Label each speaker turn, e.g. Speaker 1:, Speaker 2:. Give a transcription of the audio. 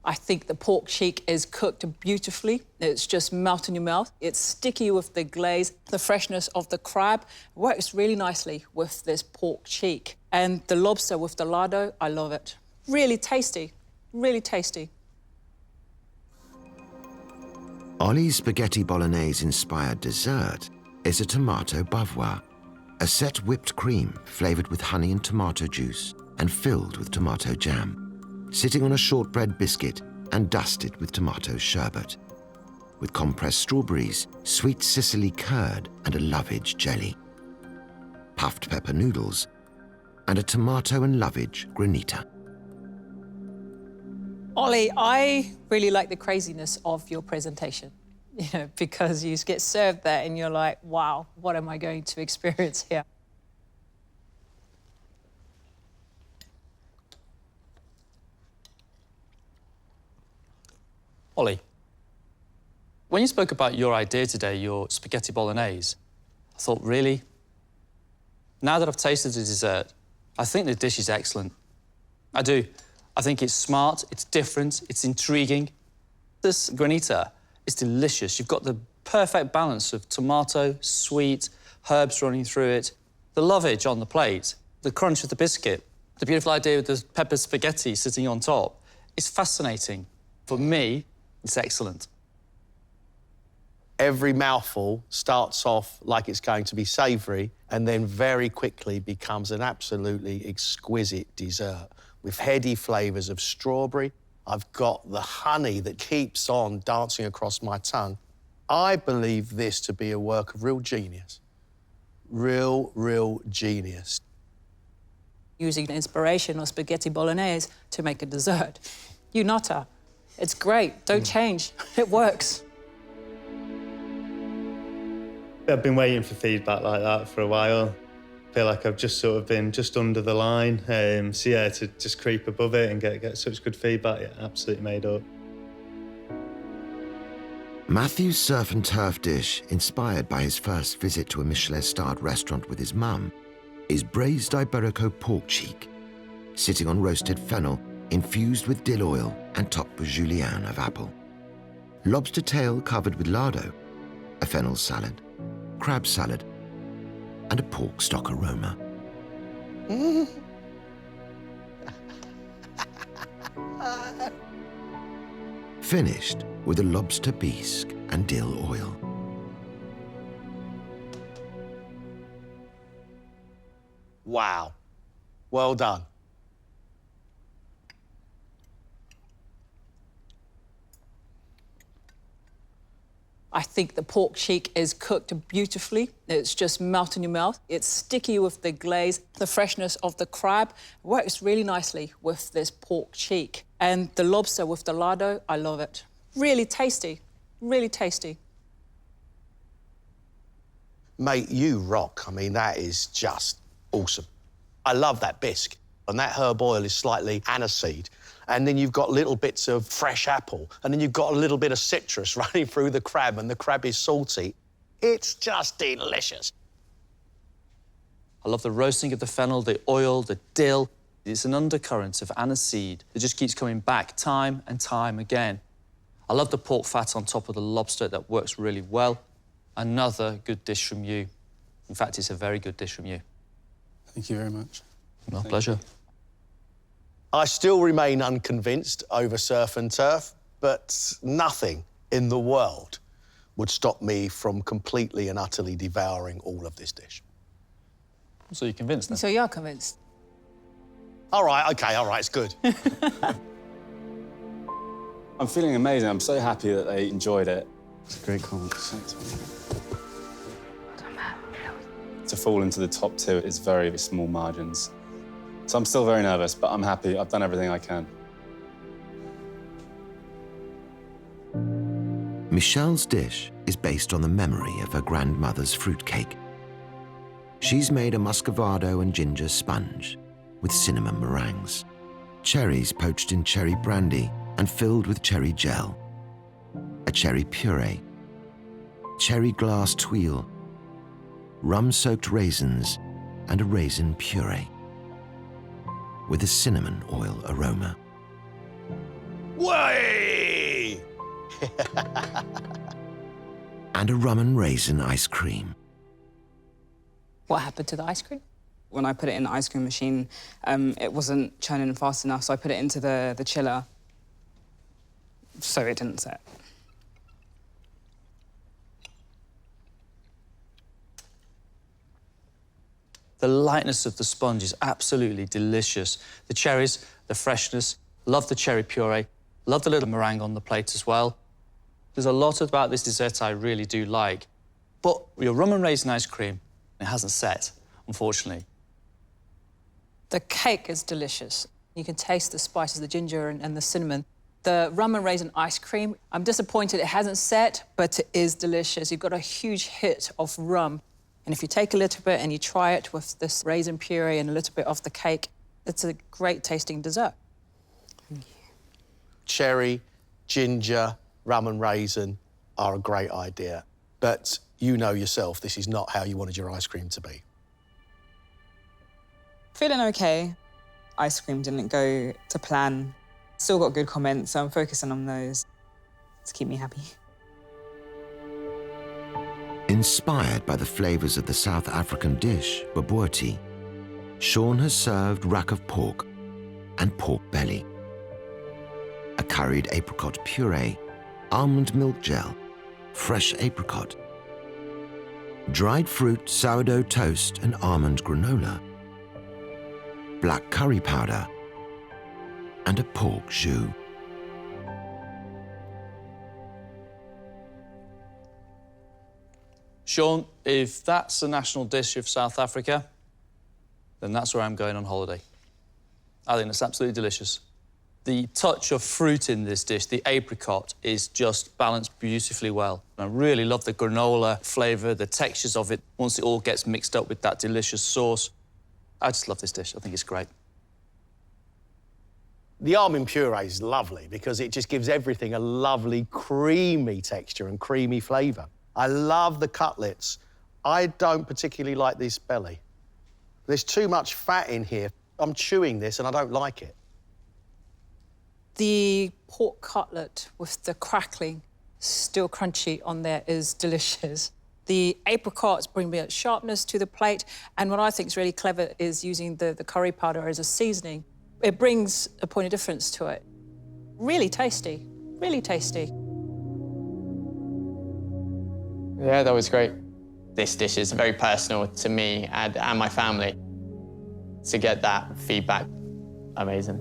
Speaker 1: I think the pork cheek is cooked beautifully. It's just melt in your mouth. It's sticky with the glaze. The freshness of the crab works really nicely with this pork cheek. And the lobster with the lardo, I love it. Really tasty, really tasty.
Speaker 2: Ollie's spaghetti bolognese-inspired dessert is a tomato bavois, a set whipped cream flavoured with honey and tomato juice and filled with tomato jam, sitting on a shortbread biscuit and dusted with tomato sherbet, with compressed strawberries, sweet Sicily curd and a lovage jelly, puffed pepper noodles, and a tomato and lovage granita.
Speaker 1: Ollie, I really like the craziness of your presentation, because you get served that and you're like, wow, what am I going to experience here?
Speaker 3: Ollie, when you spoke about your idea today, your spaghetti bolognese, I thought, really? Now that I've tasted the dessert, I think the dish is excellent. I do. I think it's smart, it's different, it's intriguing. This granita is delicious. You've got the perfect balance of tomato, sweet, herbs running through it, the lovage on the plate, the crunch of the biscuit, the beautiful idea of the pepper spaghetti sitting on top. It's fascinating. For me, it's excellent.
Speaker 4: Every mouthful starts off like it's going to be savoury and then very quickly becomes an absolutely exquisite dessert with heady flavours of strawberry. I've got the honey that keeps on dancing across my tongue. I believe this to be a work of real genius. Real genius.
Speaker 1: Using the inspiration of spaghetti bolognese to make a dessert. You nutter. It's great. Don't change. It works.
Speaker 5: I've been waiting for feedback like that for a while. I feel like I've just sort of been just under the line. So yeah, to just creep above it and get such good feedback, yeah, absolutely made up.
Speaker 2: Matthew's surf and turf dish, inspired by his first visit to a Michelin-starred restaurant with his mum, is Braised Iberico Pork Cheek, sitting on roasted fennel infused with dill oil and topped with julienne of apple. Lobster tail covered with lardo, a fennel salad, crab salad, and a pork stock aroma. Finished with a lobster bisque and dill oil.
Speaker 4: Wow. Well done.
Speaker 1: I think the pork cheek is cooked beautifully. It's just melt in your mouth. It's sticky with the glaze. The freshness of the crab works really nicely with this pork cheek. And the lobster with the lardo, I love it. Really tasty, really tasty.
Speaker 4: Mate, you rock. I mean, that is just awesome. I love that bisque. And that herb oil is slightly aniseed. And then you've got little bits of fresh apple. And then you've got a little bit of citrus running through the crab, and the crab is salty. It's just delicious.
Speaker 3: I love the roasting of the fennel, the oil, the dill. It's an undercurrent of aniseed that just keeps coming back time and time again. I love the pork fat on top of the lobster. That works really well. Another good dish from you. In fact, it's a very good dish from you.
Speaker 6: Thank you very much.
Speaker 3: My pleasure.
Speaker 4: I still remain unconvinced over surf and turf, but nothing in the world would stop me from completely and utterly devouring all of this dish.
Speaker 3: So you're convinced then?
Speaker 1: So you're convinced?
Speaker 4: All right, OK, all right, it's good.
Speaker 6: I'm feeling amazing. I'm so happy that they enjoyed it. It's a great comment. To fall into the top two is very small margins. So I'm still very nervous, but I'm happy. I've done everything I can.
Speaker 2: Michelle's dish is based on the memory of her grandmother's fruitcake. She's made a muscovado and ginger sponge with cinnamon meringues, cherries poached in cherry brandy and filled with cherry gel, a cherry puree, cherry glass tuile, rum-soaked raisins, and a raisin puree, with a cinnamon oil aroma.
Speaker 4: Way!
Speaker 2: And a rum and raisin ice cream.
Speaker 1: What happened to the ice cream?
Speaker 7: When I put it in the ice cream machine, it wasn't churning fast enough, so I put it into the chiller, so it didn't set.
Speaker 3: The lightness of the sponge is absolutely delicious. The cherries, the freshness, love the cherry puree, love the little meringue on the plate as well. There's a lot about this dessert I really do like. But your rum and raisin ice cream, it hasn't set, unfortunately.
Speaker 1: The cake is delicious. You can taste the spices, the ginger and the cinnamon. The rum and raisin ice cream, I'm disappointed it hasn't set, but it is delicious. You've got a huge hit of rum. And if you take a little bit and you try it with this raisin puree and a little bit of the cake, it's a great tasting dessert.
Speaker 4: Cherry, ginger, rum and raisin are a great idea. But you know yourself, this is not how you wanted your ice cream to be.
Speaker 7: Feeling okay. Ice cream didn't go to plan. Still got good comments, so I'm focusing on those to keep me happy.
Speaker 2: Inspired by the flavours of the South African dish, bobotie, Sean has served rack of pork and pork belly, a curried apricot puree, almond milk gel, fresh apricot, dried fruit, sourdough toast and almond granola, black curry powder, and a pork jus.
Speaker 3: Sean, if that's the national dish of South Africa, then that's where I'm going on holiday. I think it's absolutely delicious. The touch of fruit in this dish, the apricot, is just balanced beautifully well. I really love the granola flavour, the textures of it, once it all gets mixed up with that delicious sauce. I just love this dish. I think it's great.
Speaker 4: The almond puree is lovely because it just gives everything a lovely creamy texture and creamy flavour. I love the cutlets. I don't particularly like this belly. There's too much fat in here. I'm chewing this and I don't like it.
Speaker 1: The pork cutlet with the crackling, still crunchy on there is delicious. The apricots bring a bit of sharpness to the plate, and what I think is really clever is using the curry powder as a seasoning. It brings a point of difference to it. Really tasty, really tasty.
Speaker 8: Yeah, that was great. This dish is very personal to me and my family. To get that feedback, amazing.